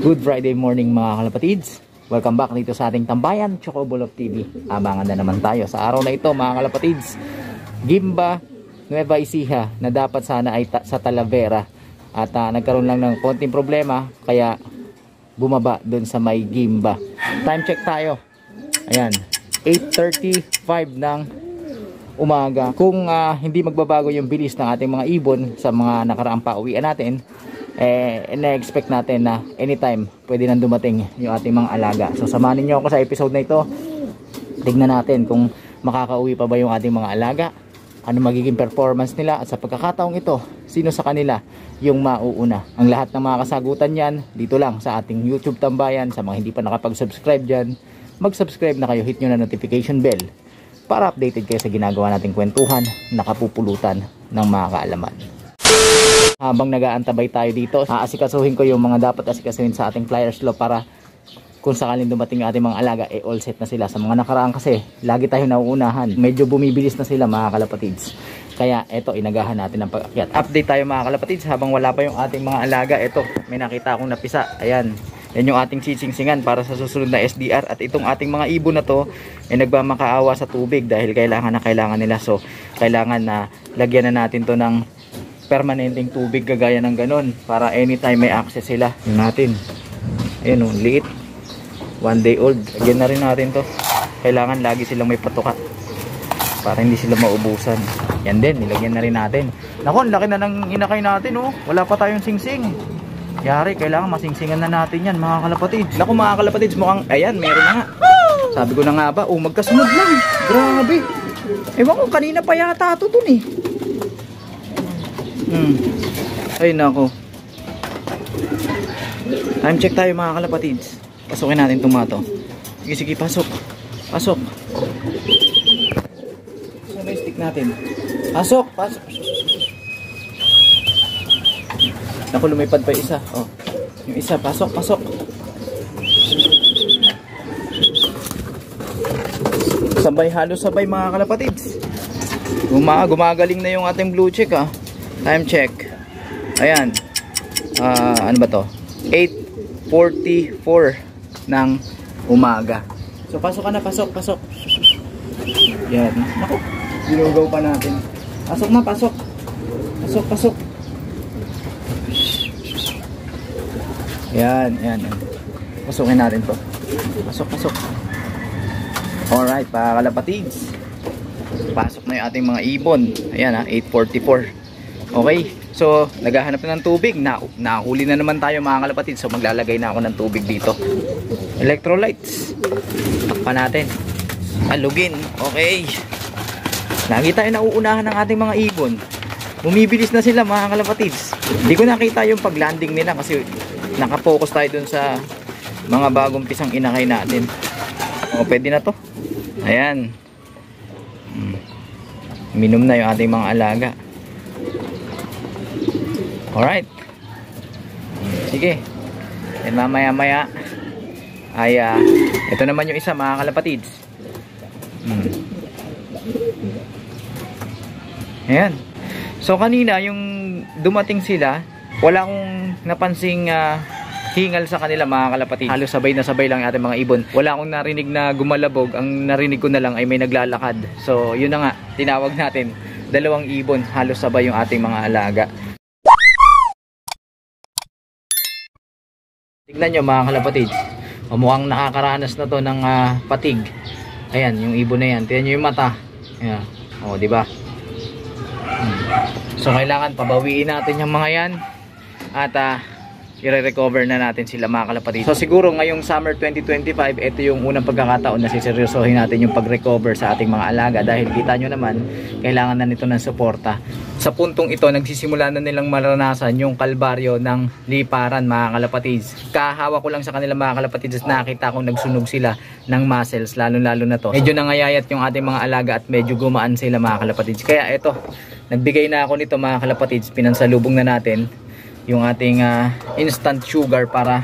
Good Friday morning mga kalapatids. Welcome back dito sa ating tambayan, Chocobulok TV. Abangan na naman tayo sa araw na ito mga kalapatids. Gimba Nueva Ecija na dapat sana ay sa Talavera. At nagkaroon lang ng konting problema kaya bumaba dun sa may Gimba. Time check tayo. Ayan, 8:35 ng umaga. Kung hindi magbabago yung bilis ng ating mga ibon sa mga nakaraang pauwian natin, na-expect natin na anytime pwede nang dumating yung ating mga alaga. So samahan niyo ako sa episode na ito. Tignan natin kung makakauwi pa ba yung ating mga alaga, ano magiging performance nila, at sa pagkakataong ito, sino sa kanila yung mauuna. Ang lahat ng mga kasagutan yan dito lang sa ating YouTube tambayan. Sa mga hindi pa nakapag-subscribe dyan, mag-subscribe na kayo, hit nyo na notification bell para updated kayo sa ginagawa nating kwentuhan, nakapupulutan ng mga kaalaman. Habang nag-aantabay tayo dito, aasikasuhin ko yung mga dapat asikasuhin sa ating flyers law para kung sakaling dumating yung ating mga alaga, all set na sila. Sa mga nakaraan kasi, lagi tayo nauunahan. Medyo bumibilis na sila mga kalapatids. Kaya eto, inagahan natin ang pag-akyat. Update tayo mga kalapatids habang wala pa yung ating mga alaga. Eto, may nakita akong napisa. Ayan, yan yung ating sisingsingan para sa susunod na SDR. At itong ating mga ibon na to ay nagmamakaawa sa tubig dahil kailangan nila. So, kailangan na lagyan na natin to ng permanenteng tubig gagaya ng ganun para anytime may access sila. Yung natin, ayun o, liit, 1 day old. Lagyan na rin natin to. Kailangan lagi silang may patuka para hindi sila maubusan. Yan din, nilagyan na rin natin. Naku, ang laki na ng inakay natin oh. Wala pa tayong singsing. Yari, kailangan masingsingan na natin yan mga kalapatids. Naku mga kalapatids, mukhang, ayan, meron na nga. Sabi ko na nga ba, oh, magkasunod lang. Grabe. Ewan ko, kanina pa yata ito dun eh. Ay nako. Time check tayo mga kalapatids. Pasukin natin itong mato. Sige sige, pasok. Pasok. Saan ba yung stick natin? Pasok, pasok. Naku, lumipad pa yung isa. Oh, yung isa, pasok, pasok. Sabay, halos sabay mga kalapatids. Gumagaling na yung ating blue check ah. Time check. Ayan. Ano ba to? 8:44 ng umaga. So pasok ka na, pasok, pasok. Yan. Naku, ginugaw pa natin. Pasok na, pasok. Pasok, pasok. Yan, yan. Pasukin natin to. Pasok, pasok. Alright, para kalapatids. Pasok na yung ating mga ibon. Ayan ha, 8:44. Okay, so naghahanap na ng tubig. Nahuli na naman tayo mga kalapatids. So maglalagay na ako ng tubig dito. Electrolytes. Takpan natin. Alugin. Okay. Lagi tayo nauunahan ng ating mga ibon. Bumibilis na sila mga kalapatids. Hindi ko nakita yung paglanding nila kasi nakapokus tayo dun sa mga bagong pisang inakay natin. O, pwede na to. Ayan. Minom na yung ating mga alaga. Alright. Sige. And mamaya maya ay ito naman yung isa mga kalapatids. Ayan. So kanina yung dumating sila, wala akong napansing hingal sa kanila mga kalapatids. Halos sabay na sabay lang yung ating mga ibon. Wala akong narinig na gumalabog. Ang narinig ko na lang ay may naglalakad. So yun na nga, tinawag natin. 2 ibon, halos sabay yung ating mga alaga. Tignan nyo mga kalapatids, mukhang nakakaranas na to ng patig. Ayan, yung ibon na yan. Tignan nyo yung mata. Ayan. O, diba? So, kailangan pabawiin natin yung mga yan. At, i-recover na natin sila mga kalapatids. So, siguro ngayong summer 2025, ito yung unang pagkakataon na siseryosohin natin yung pag-recover sa ating mga alaga. Dahil kita nyo naman, kailangan na nito ng suporta. Sa puntong ito, nagsisimula na nilang maranasan yung kalbaryo ng liparan mga kalapatids. Kahawa ko lang sa kanila mga kalapatids, nakita ko nagsunog sila ng muscles, lalo na to. Medyo nangayayat yung ating mga alaga at medyo gumaan sila mga kalapatids. Kaya ito, nagbigay na ako nito mga kalapatids, pinansalubong na natin yung ating instant sugar para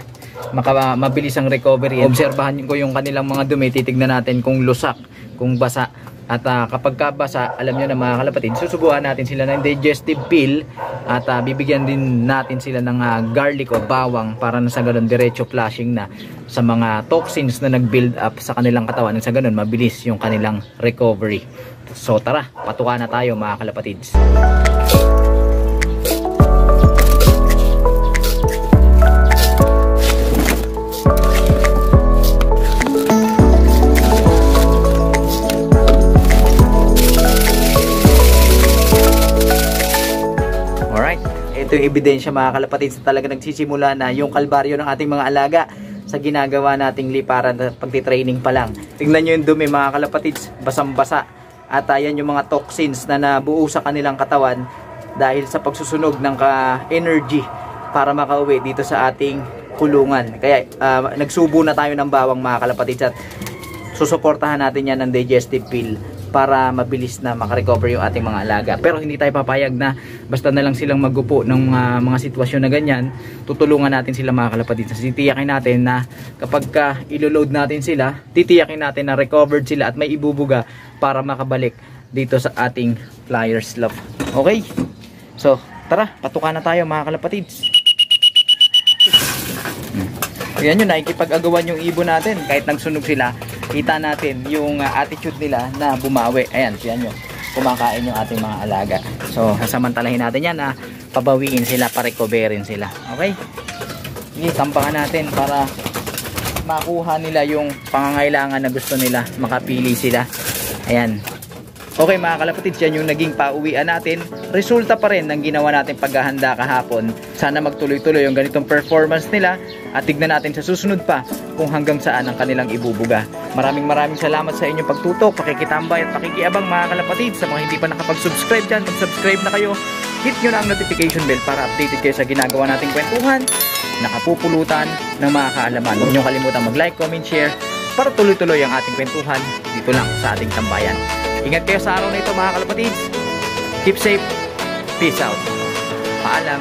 mabilis ang recovery. Obserbahan ko yung kanilang mga dumi, titignan natin kung lusak, kung basa, At kapag kabasa, alam nyo na mga kalapatid, susuguan natin sila ng digestive pill at bibigyan din natin sila ng garlic o bawang para na sa ganun diretso flushing na sa mga toxins na nag-build up sa kanilang katawan. Sa ganun, mabilis yung kanilang recovery. So tara, patuka na tayo mga kalapatids. Ito yung ebidensya mga kalapatids na talaga nagsisimula na yung kalbaryo ng ating mga alaga sa ginagawa nating liparan at pagtitraining pa lang. Tingnan nyo yung dumi mga kalapatids, basang-basa. At yan yung mga toxins na nabuo sa kanilang katawan dahil sa pagsusunog ng energy para makauwi dito sa ating kulungan. Kaya nagsubo na tayo ng bawang mga kalapatids at susuportahan natin yan ng digestive pill para mabilis na makarecover yung ating mga alaga. Pero hindi tayo papayag na basta na lang silang magupo ng mga sitwasyon na ganyan. Tutulungan natin sila mga kalapatids. Titiyakin natin na kapag ilo-load natin sila, titiyakin natin na recovered sila at may ibubuga para makabalik dito sa ating flyers love. Okay? So, tara, patukan na tayo mga kalapatids. Yan yun, nakikipag-agawan yung ibon natin. Kahit nagsunog sila, kita natin yung attitude nila na bumawi. Ayan, siyan yun. Kumakain yung ating mga alaga. So, sasamantalahin natin yan na pabawiin sila, pa-recoverin sila. Okay? Sige, tampangan natin para makuha nila yung pangangailangan na gusto nila. Makapili sila. Ayan. Okay mga kalapatids, yan yung naging pauwian natin. Resulta pa rin ng ginawa natin paghahanda kahapon. Sana magtuloy-tuloy yung ganitong performance nila at tignan natin sa susunod pa kung hanggang saan ang kanilang ibubuga. Maraming salamat sa inyong pagtutok, pakikitambay at pakikiabang mga kalapatids. Sa mga hindi pa nakapag-subscribe dyan, mag-subscribe na kayo. Hit nyo na ang notification bell para updated kayo sa ginagawa nating kwentuhan, nakapupulutan ng mga kaalaman. Huwag nyo kalimutan mag-like, comment, share para tuloy-tuloy ang ating kwentuhan dito lang sa ating tambayan. Ingat kayo sa araw na ito mga kalapatids. Keep safe. Peace out. Paalam.